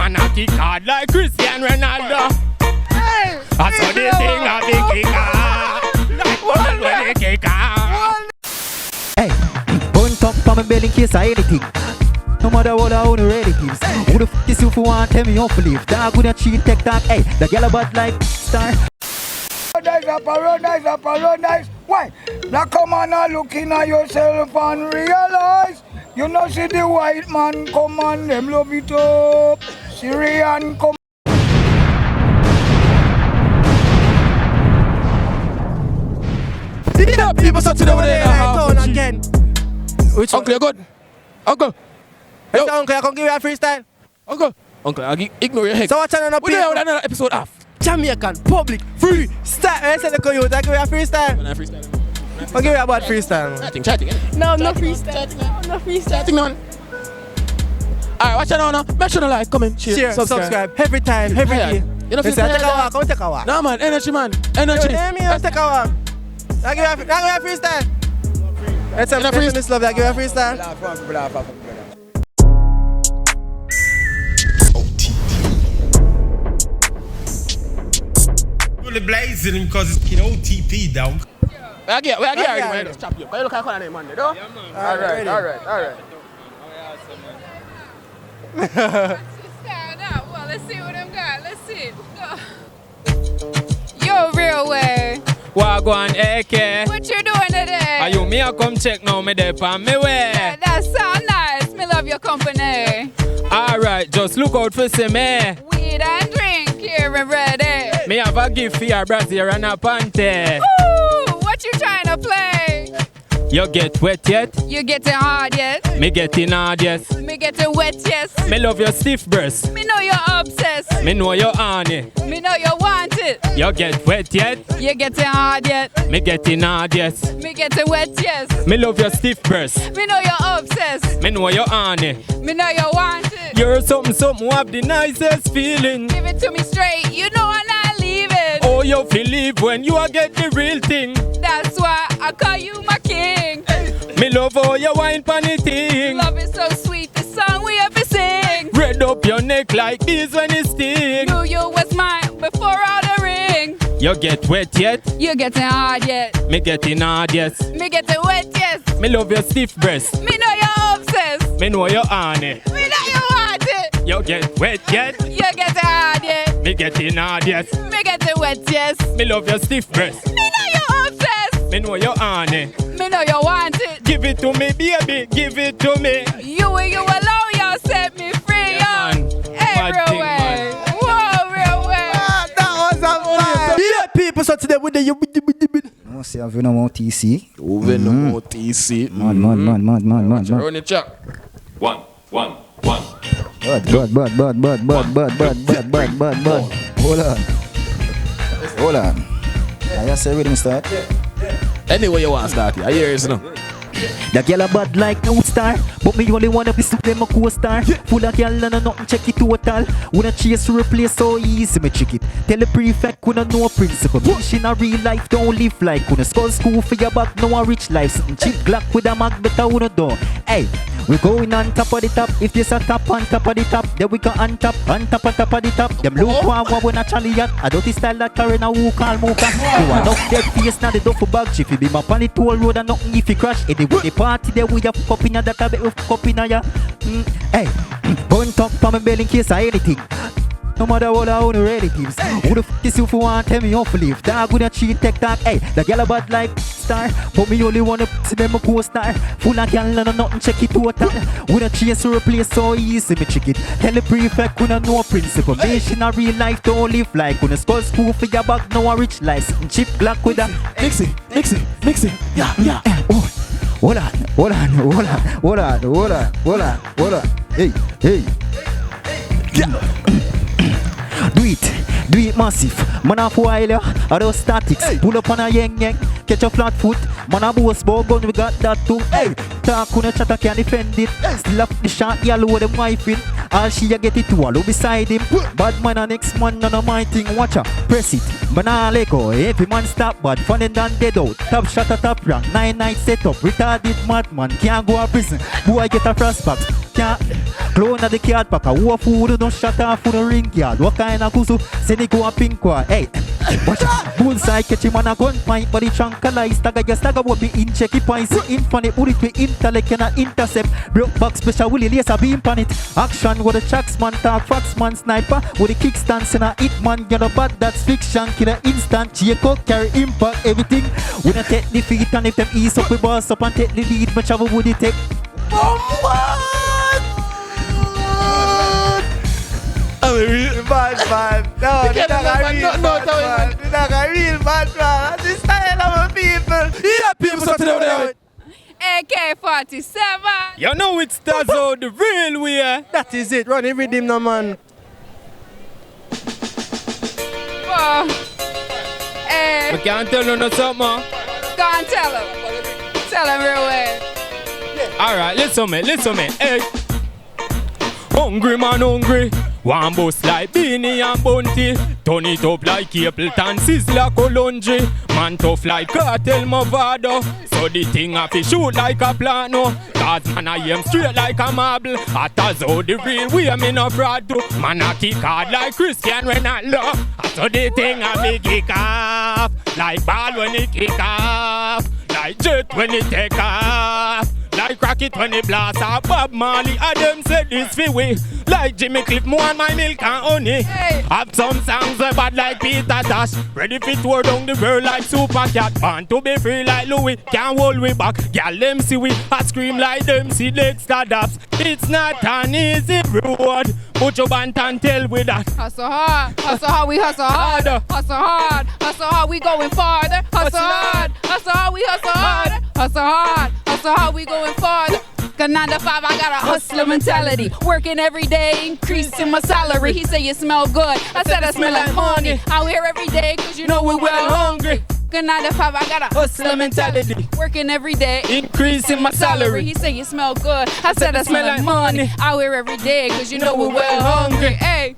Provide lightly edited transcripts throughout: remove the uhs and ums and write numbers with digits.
man a kick hard like Cristiano Ronaldo. I saw the thing a big kicker, like one when they kick hard. Hey, bun top from my belly in case of anything. No matter what I own relatives. Who the f is you for one tell me how to live? Dog with a cheat tech talk, hey, the girl about like star. Paradise. Why? Now come on and look in at yourself and realize. You know see the white man come on, them love it up. Syrian come. See the people so today when they town again. Which uncle you good? Uncle. Yo, uncle, I can give you a freestyle. Uncle, I ignore your head. So what's another we have another episode off. Jamaican, public, freestyle. I said the youth, I give you a freestyle. When I freestyle. I'll give you about freestyle. Chatting. No, I'm not freestyle. I'm not freestyle. Chatting on. Alright, watch it now. Make sure to like, comment, share, subscribe. Every time, every day. You know, take a walk. No man, energy man. Energy. Let's take a walk. I give you a freestyle. Let's have a this love. I give you a freestyle. Really blazing because it's OTP down. Where I get argument? Chop you. Can you look at the name man? All right. Well, let's see what I'm got. Let's see. Yo, real way. Wagwan AK. What you doing today? Are you me a come check now me there on me way? Yeah, that sound nice. Me love your company. Alright, just look out for see me. Weed and drink here and ready. Me have a gift for your brother and a panty. Ooh, what you trying to play? You get wet yet? You getting hard yet? Me getting hard yes. Me getting wet yes. Me love your stiff breast. Me know you're obsessed. Me know you're on it. Me know you want it. You get wet yet? You getting hard yet? Me getting hard yes. Me getting wet yes. Me love your stiff breast. Me know you're obsessed. Me know you're on it. Me know you want it. You're something who have the nicest feeling. Give it to me straight. You know I'm not leaving. Oh, you feel leave when you a get the real thing. That's why I call you my king. Me love how you wine pon the thing. Love is so sweet, the song we ever sing. Red up your neck like this when it sting. Knew you was mine before all the ring. You get wet yet? You getting hard yet? Me getting hard yes. Me getting wet yes. Me love your stiff breast. Me know you're obsessed. Me know you're on it. Me know you want it. You get wet yet? You getting hard yet? Me getting hard yes. Me getting wet yes. Me love your stiff breast. Me know you're obsessed. Me know you're on it. Me know you want it. Give it to me, baby. Give it to me. You alone, you set me free, yo. Hey, real way. Whoa, real way. That was a yeah, people so today with the I say a Venom OTC. Venom OTC. Mad. Run it, chap. One. Bad. Hold on. I just say with him start. Anyway you want to start here. I hear you now. The girl a bad like no star, but me only wanna be them a co-star. Full of girl and nothing check it total. Wanna chase to replace so easy me check it. Tell the prefect kuna no principle. Push in a real life don't live like kuna skull school for your back no a rich life. Sitting cheap Glock with a mag better wanna do. Hey, we going on top of the top. If there's a top on top of the top, then we go on top of the top. Them look one when a chally yacht. I don't style that carrying a who call mocha. You want up dead face now the duffel bag. If you be my pan it whole road and nothing if you crash. Anyway the party there we have cup in that a bit of cup in ya. Hey, bun top from my belly in case of anything. No matter what I own relatives. Who the f is you for one tell me how to live? Dog with a cheat tech talk. Hey, the girl about like star, but me only wanna see them a co-star. Full of girl and nothing check it total. With a chase to replace so easy me check it. Tell the prefect kuna no principle. Bitch in a real life don't live like kuna skull school for your back no a rich life. Sitting cheap Glock with a Mix it. Yeah. Oh. Hold on. Hey. Do it massive. Man off while ya, are those statics. Hey. Pull up on a yang, catch a flat foot. Man a boss bow gun, we got that too. Hey, talk on a chatter can defend it. Still up the shot, yellow them wife in. All she a get it to all beside him. Bad man a next man, none of my thing. Watch her, press it. Banana Lego, every man stop bad. Fun and done dead out. Top shot at top rank. 9 nights set up. Retarded madman, can't go to prison. Boy get a frost box. Can't. Clone of the card pack, who food don't shut off for the ring yard. What kind of kusu? Send it go a pink one. Hey, watch out. Bullseye catch him on a gun point, but the tranquilize. Stagger will be in checky points. Infinite, bullet with intellect cannot intercept. Broke back special, will laser beam on it. Action with the tracksman, talk, faxman, sniper. With the kickstands and a hitman, get a bad, that's fiction. Killer instant, Jacob, carry impact, everything. We don't take defeat, and if them ease up, we boss up and take the lead. But travel would it take? Bad man. No, they're not a real bad man. This style of people. Yeah, people something over there. AK-47. You know it's Tazo, the real way. That is it. Run every dim no man. Whoa. Hey. I can't tell you no something. Go and tell him. Tell him real way. Alright, listen me. Hey. Hungry man, hungry. One bus like Beanie and Bunty. Turn it up like Capleton, Sizzler, Colonji. Man tough like Cartel Movado. So the thing have to shoot like a plano. Cause man I am straight like a marble. At Tazo the real way me no fraud to. Man I kick hard like Cristiano Ronaldo. So the thing have to kick off. Like ball when it kick off. Like jet when it take off. Like rocket when it blast off. Bob Marley, I them said this for we. Like Jimmy Cliff, more on my milk and honey. Hey. Have some songs bad like Peter Tosh. Ready for tour down the world like Super Cat. Born to be free like Louis, can't hold we back. Girl them see we, I scream like them see Dexter Daps. It's not an easy road. Put your band and tell with that. Hustle hard, we hustle harder. Hustle hard, we going farther. Hustle hard, we hustle harder. Hustle hard, we going farther. Cause 9 to 5, I got a hustler mentality. Working every day, increasing my salary. He say you smell good, I said I smell like money. Out here every day, cause you know we're well hungry. Cause 9 to 5, I got a hustler mentality. Working every day, increasing my salary. He say you smell good, I said I smell like money. Out here every day, cause you know we're well hungry. Hey.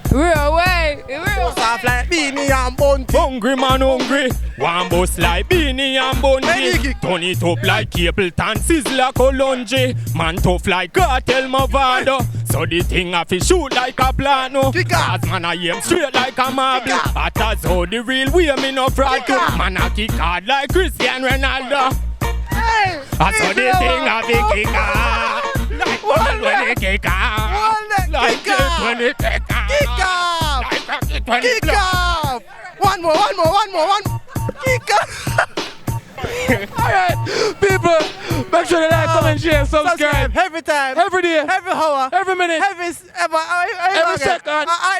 Real way, real Soft like Beanie and Bunty. Hungry man, hungry. One bus like Beanie and Bunty. Turn it up like Capleton, Sizzler, Colonji. Man tough like Cartel Movado. So the thing have to shoot like a plano. Cause man I aim straight like a marble. At Tazo the real way me no fraud to. Man I kick hard like Cristiano Ronaldo. Hey, I saw the thing have to kick hard. Like one when it kick off. Like it when it kick off. Kick off! Like rocket when it Kick blow. off! One more. Kick off! Alright, people, make sure to like, comment, share, subscribe. Every time. Every day. Every hour. Every minute. Every second. I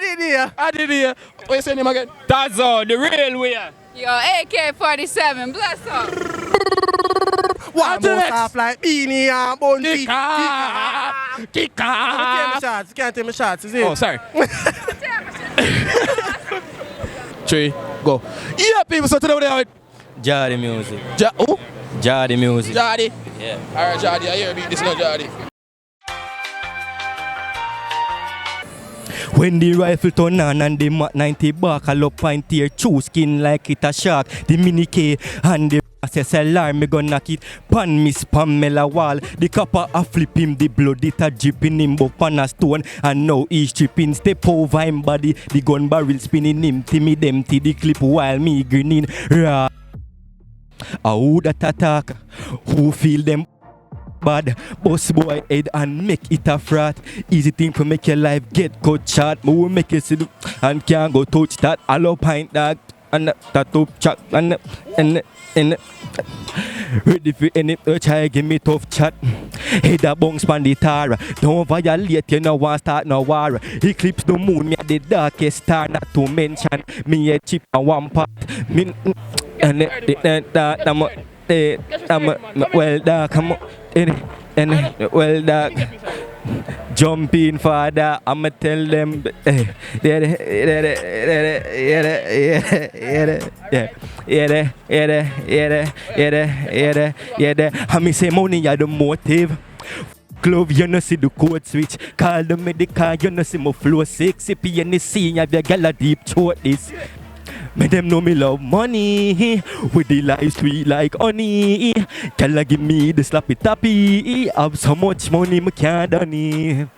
did here. What you say name again? Tazo, the real way. Yo, AK-47, bless up. One more soft like Beanie and Bunty. Kick off. Can't take my shots, is it? Oh, sorry. 3, go. Yeah, people, so today we're with Jahdi music. Who? Jahdi music. Jahdi. Yeah. Alright, Jahdi, I hear me. This is not Jahdi. When the rifle turn on and the Mac 90 back, I love find tear true skin like it a shark. The mini K and the says alarm, me gonna knock it pan Miss Pamela wall. The copper a flip him, the blood it a dripping him up on a stone. And now he's tripping, step over him body. The gun barrel spinning him, timid empty the clip while me grinning. Rah. Who that attack? Who feel them bad? Boss boy head and make it a frat. Easy thing to make your life get good shot. Me will make you see and can't go touch that. I love pint dog and that up chat and ready for any try give me tough chat. Head a bounce pan the tar. Don't violate, you know want start no war. Eclipse the moon, me a the darkest star. Not to mention me a chip and one part. Me and I'm well dark, and well dark. Jump in father, I'ma tell them I me say money are the motive. Glove, you know see the code switch. Call the medical, you know see my flow 6. If you any scene, have your gal a deep throat this. Make them know me love money. With the life sweet like honey. Can give me the slappy tappy. Have so much money me can't done it.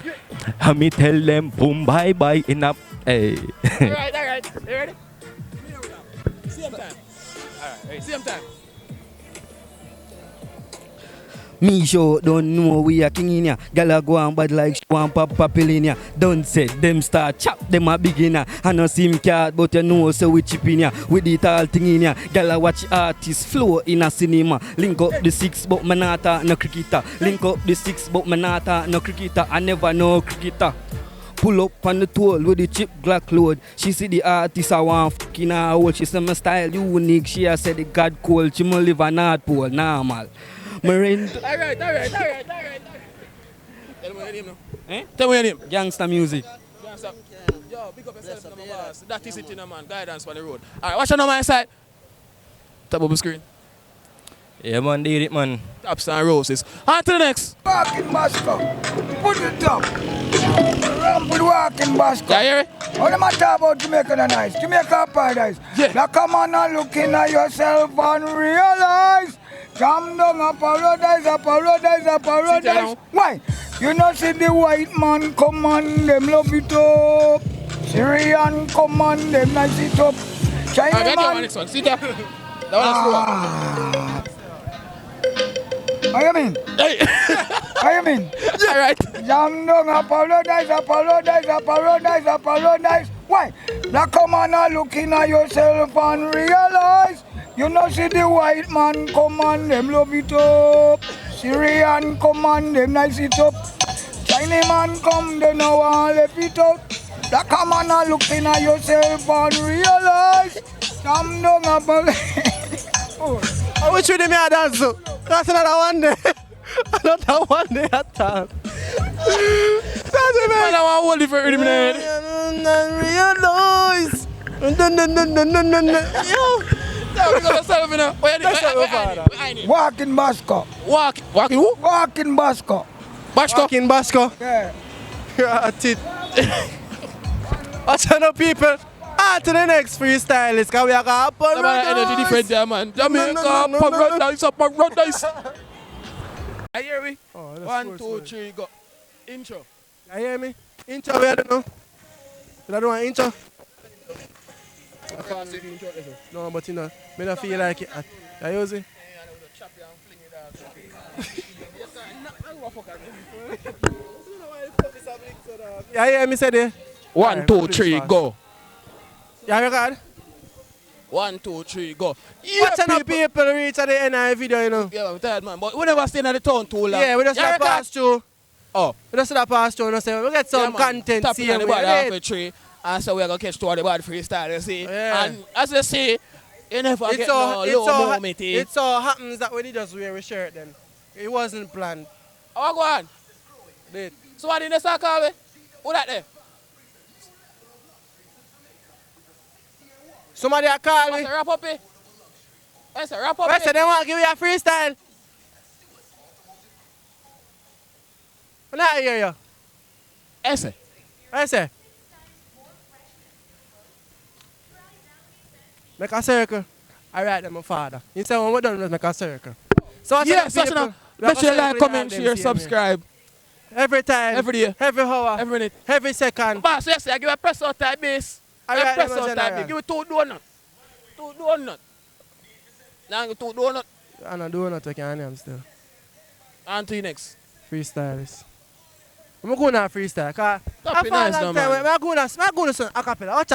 And me tell them boom bye bye in up. Hey. Alright. You ready? Same time. Alright, same time. Me sure don't know we are king in ya. Gala go on bad like one pop in ya. Don't say them start chop them a beginner. I no sim card but you know so we chip in ya. With the tall thing in ya. Gala watch artists flow in a cinema. Link up the six but manata no cricketer. Link up the six but manata no cricketer. I never know cricketer. Pull up on the toll with the chip Glock load. She see the artist I want fucking her old. She say my style unique. She a say the God cold. She mo live a North Pole normal. Marine. Alright. Tell me your name now. Tell me your name. Gangsta music. Gangsta. Yo, big up yourself, number boss. That is it, man. Guidance for the road. Alright, watch on my side. Top of the screen. Yeah, man, did it, man. Taps and roses. On to the next. Walking Bashco. Put it up. Ramp with walking Bashco. Yeah, hear it? What am I talking about Jamaica nice? Jamaica paradise. Yeah. Now come on and look in at yourself and realize. Come down a paradise. Why? You know see the white man come on, them love it up. Syrian come on, them nice it up. China man. Next one. See that? That one is What you mean? Hey. What you mean? Yeah, right. Jam down a paradise. Why? Now come on and look in at yourself and realize. You know see the white man come on, them love it up. Syrian come on, them nice it up. Chinese man come, they know want left it up. Now come on and look in at yourself and realize. Jam down a paradise. I wish you did me a dance. That's another one day. Another one day at time. That's it, man. I want to hold it for 30 minutes. Realize. Yo. Walking Bashco. Walking who? Walking Bashco. Walking Bashco. Yeah. That's it. Watch out, people. On to the next freestylist, because we are going to paradise. Energy different there, man. Jamaica, paradise. I hear me? Oh, 1, 2, 3, go. Intro. You hear me? Intro, we don't know. You don't want intro? I can't see the intro. No, but you know, I don't feel like it. You use it? You hear me say there? 1, 2, 3, go. You record? 1, 2, 3, go. Yeah, watching people reach at the end of the video, you know. Yeah, I'm tired, man. But we never stay in the town too long. Yeah, we just pass through. Oh. We just pass through and say, we get some content. Tap in on the body halfway through. And so we're going to catch to the body freestyle, you see. Yeah. And as you see, you never get no low moment. It so happens that when he just wear a shirt then. It wasn't planned. Oh, go on. Did. So what did you start call me? Who that there? Somebody a call me. What's a rap up here? What's a rap up here? They want to give you a freestyle. I not hear you. Ese. Ese. Make a circle. All right, then, my father. You say when we're done, let's make a circle. So yes, so make sure you like, comment, share, subscribe. Every time. Every day. Every hour. Every minute. Every second. Boss, yes, I give a press out type base. Right, press out type base. Give me 2 donuts. 2 donuts. Now give 2 donuts. I'm not doing nothing, I can't still. On to you next. Freestylers. I'm going to freestyle. Stop it nice, man. I'm going to a cappella.